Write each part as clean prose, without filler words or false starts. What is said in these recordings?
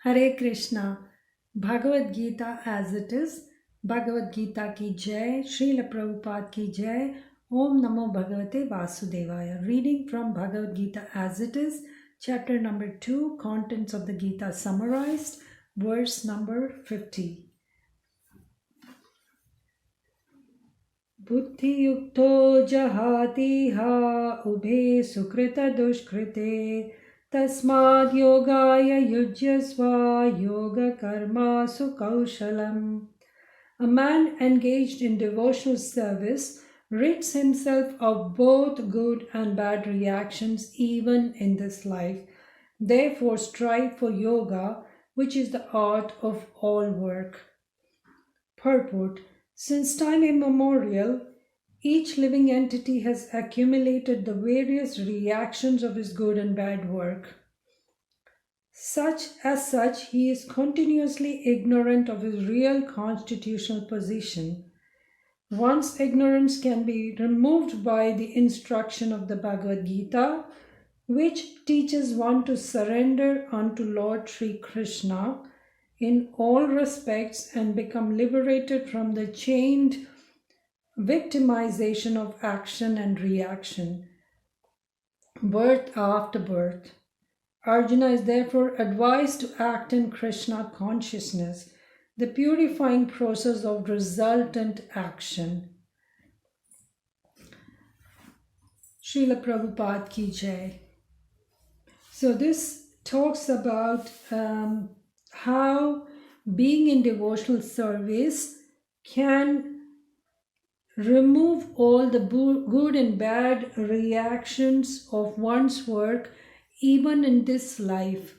Hare Krishna, Bhagavad Gita as it is, Bhagavad Gita ki jai, Srila Prabhupada ki jai, Om Namo Bhagavate Vasudevaya. Reading from Bhagavad Gita as it is, chapter number 2, contents of the Gita summarized, verse number 50. Buddhi yukto jahati ha ubhe sukrita dushkrite tasmad yogaya yujyasva yoga karma sukaushalam. A man engaged in devotional service rids himself of both good and bad reactions even in this life. Therefore strive for yoga, which is the art of all work. Purport. Since time immemorial, each living entity has accumulated the various reactions of his good and bad work. As such, he is continuously ignorant of his real constitutional position. One's ignorance can be removed by the instruction of the Bhagavad Gita, which teaches one to surrender unto Lord Sri Krishna in all respects and become liberated from the chained victimization of action and reaction, birth after birth. Arjuna is therefore advised to act in Krishna consciousness, the purifying process of resultant action. Srila Prabhupada ki jai. So this talks about how being in devotional service can remove all the good and bad reactions of one's work even in this life.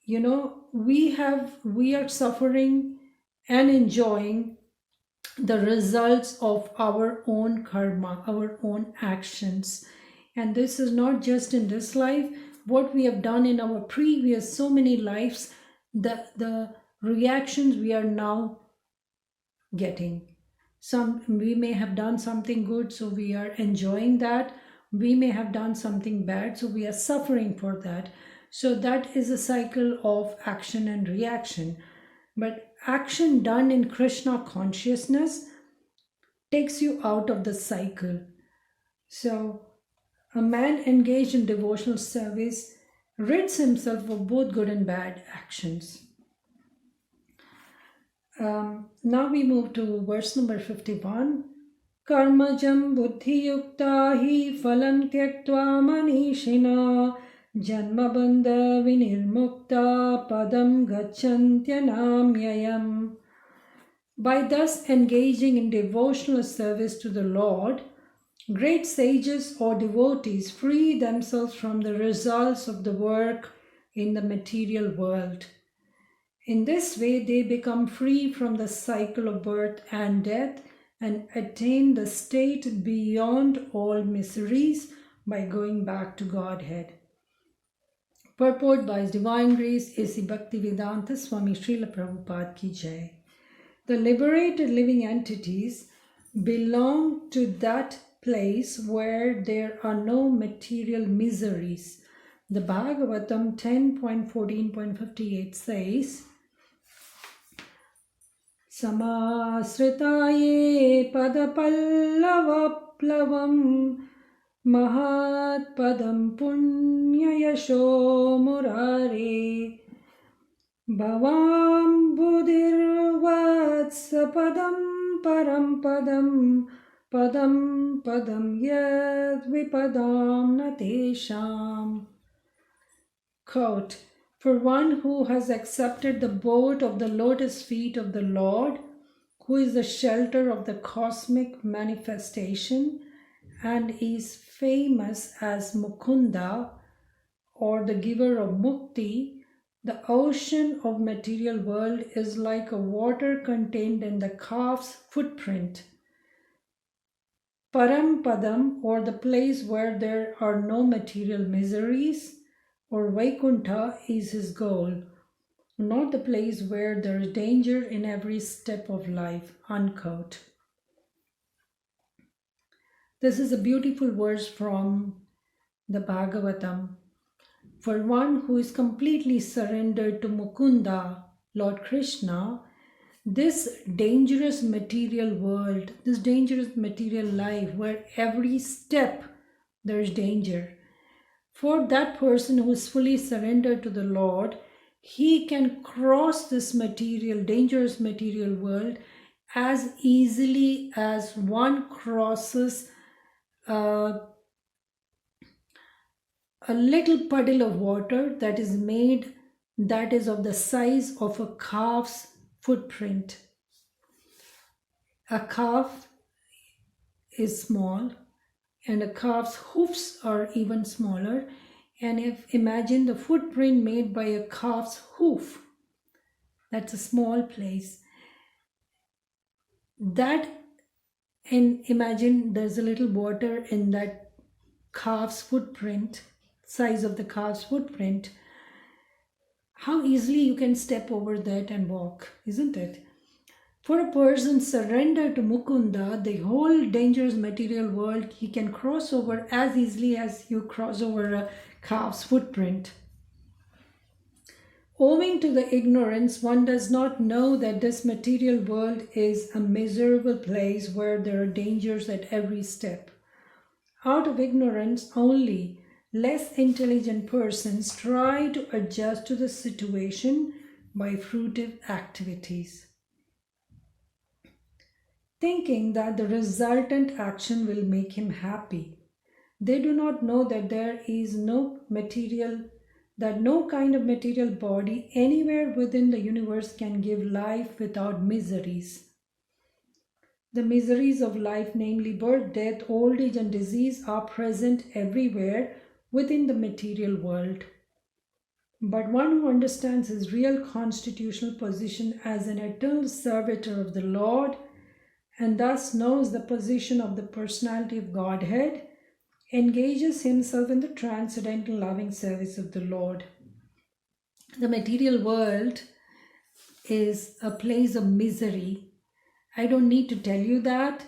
You know, we are suffering and enjoying the results of our own karma, our own actions. And this is not just in this life, what we have done in our previous so many lives, the reactions we are now getting. We may have done something good, so we are enjoying that. We may have done something bad, so we are suffering for that. So that is a cycle of action and reaction. But action done in Krishna consciousness takes you out of the cycle. So a man engaged in devotional service rids himself of both good and bad actions. Now we move to verse number 51. Karmajam buddhi yukta hi phalam tyaktva manishina janma bandha vinirmukta padam gacchantyanamyayam. By thus engaging in devotional service to the Lord, great sages or devotees free themselves from the results of the work in the material world. In this way, they become free from the cycle of birth and death and attain the state beyond all miseries by going back to Godhead. Purport by His Divine Grace A.C. Bhaktivedanta Swami Srila Prabhupada ki jai. The liberated living entities belong to that place where there are no material miseries. The Bhagavatam 10.14.58 says, Samasritaye padapallavaplavam mahat padam punyayasho murare bhavam buddhirvatsa padam param padam padam padam yad vipadam natesham. Quote, for one who has accepted the abode of the lotus feet of the Lord, who is the shelter of the cosmic manifestation and is famous as Mukunda, or the giver of mukti, the ocean of material world is like a water contained in the calf's footprint. Parampadam, or the place where there are no material miseries, or Vaikuntha is his goal, not the place where there is danger in every step of life. Unquote. This is a beautiful verse from the Bhagavatam. for one who is completely surrendered to Mukunda, Lord Krishna, this dangerous material world, this dangerous material life where every step there is danger, for that person who is fully surrendered to the Lord, he can cross this dangerous material world as easily as one crosses a little puddle of water that is of the size of a calf's footprint. A calf is small and a calf's hoofs are even smaller, and imagine the footprint made by a calf's hoof, that's a small place. And imagine there's a little water in that calf's footprint, size of the calf's footprint. How easily you can step over that and walk, isn't it? For a person surrendered to Mukunda, the whole dangerous material world, he can cross over as easily as you cross over a calf's footprint. Owing to the ignorance, one does not know that this material world is a miserable place where there are dangers at every step. Out of ignorance only, less intelligent persons try to adjust to the situation by fruitive activities, thinking that the resultant action will make him happy. They do not know that there is no kind of material body anywhere within the universe can give life without miseries. The miseries of life, namely birth, death, old age and disease, are present everywhere within the material world. But one who understands his real constitutional position as an eternal servitor of the Lord, and thus knows the position of the personality of Godhead, engages himself in the transcendental loving service of the Lord. The material world is a place of misery. I don't need to tell you that.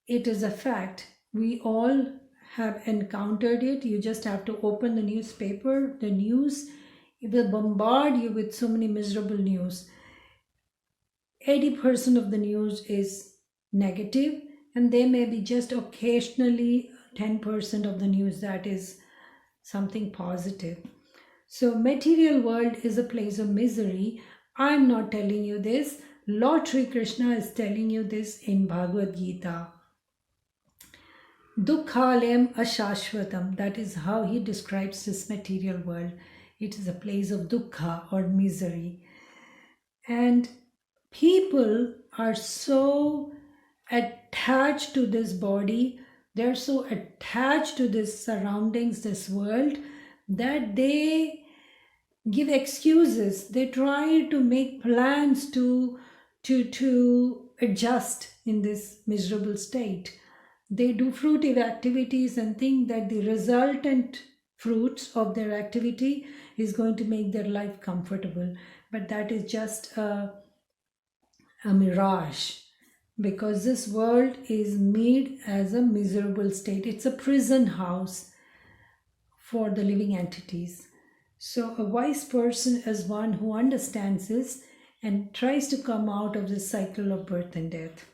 It is a fact. We all have encountered it. You just have to open the newspaper, the news. It will bombard you with so many miserable news. 80% of the news is negative, and there may be just occasionally 10% of the news that is something positive. So material world is a place of misery. I'm not telling you this. Lord Sri Krishna is telling you this in Bhagavad Gita. Dukkhalayam ashashvatam. That is how he describes this material world. It is a place of dukkha or misery. And people are so attached to this body, they're so attached to this surroundings, this world, that they give excuses. They try to make plans to adjust in this miserable state. They do fruitive activities and think that the resultant fruits of their activity is going to make their life comfortable. But that is just a mirage, because this world is made as a miserable state. It's a prison house for the living entities. So a wise person is one who understands this and tries to come out of this cycle of birth and death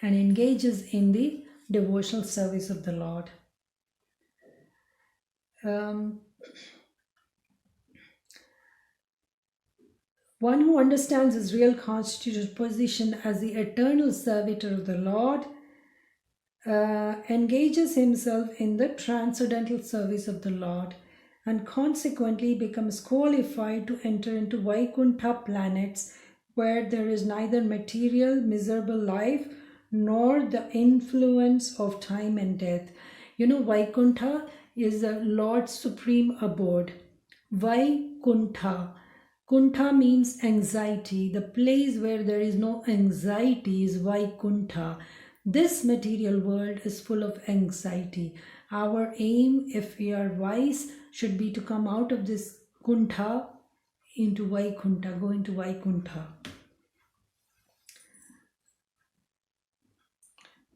and engages in the devotional service of the Lord. One who understands his real constitutional position as the eternal servitor of the Lord engages himself in the transcendental service of the Lord, and consequently becomes qualified to enter into Vaikuntha planets, where there is neither material miserable life nor the influence of time and death. You know, Vaikuntha is the Lord's supreme abode. Vaikuntha. Kuntha means anxiety. The place where there is no anxiety is Vaikuntha. This material world is full of anxiety. Our aim, if we are wise, should be to come out of this Kuntha into Vaikuntha, go into Vaikuntha.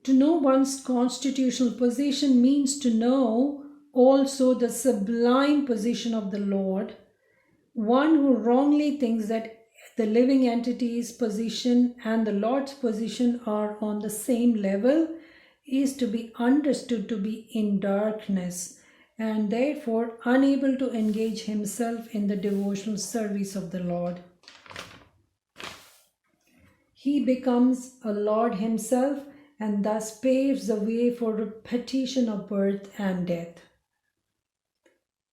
To know one's constitutional position means to know also the sublime position of the Lord. One who wrongly thinks that the living entity's position and the Lord's position are on the same level is to be understood to be in darkness and therefore unable to engage himself in the devotional service of the Lord. He becomes a Lord himself and thus paves the way for repetition of birth and death.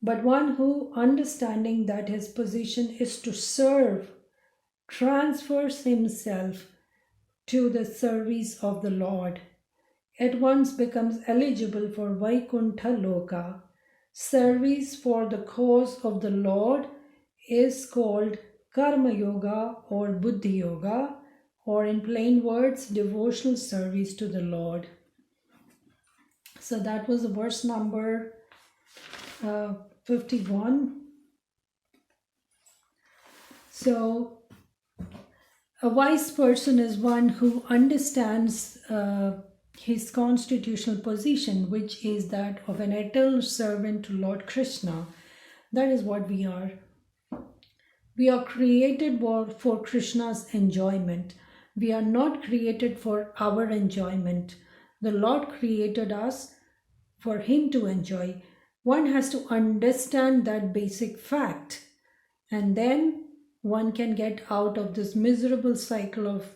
But one who, understanding that his position is to serve, transfers himself to the service of the Lord, at once becomes eligible for Vaikuntha Loka. Service for the cause of the Lord is called Karma Yoga or Buddhi Yoga, or in plain words, devotional service to the Lord. So that was verse number 51. So a wise person is one who understands his constitutional position, which is that of an eternal servant to Lord Krishna. That is what we are. We are created for Krishna's enjoyment. We are not created for our enjoyment. The Lord created us for Him to enjoy. One has to understand that basic fact, and then one can get out of this miserable cycle of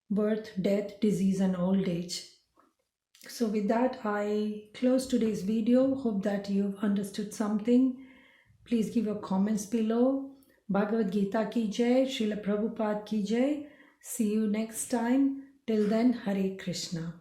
birth, death, disease, and old age. So with that, I close today's video. Hope that you've understood something. Please give your comments below. Bhagavad Gita ki jai, Srila Prabhupada ki jai. See you next time. Till then, Hare Krishna.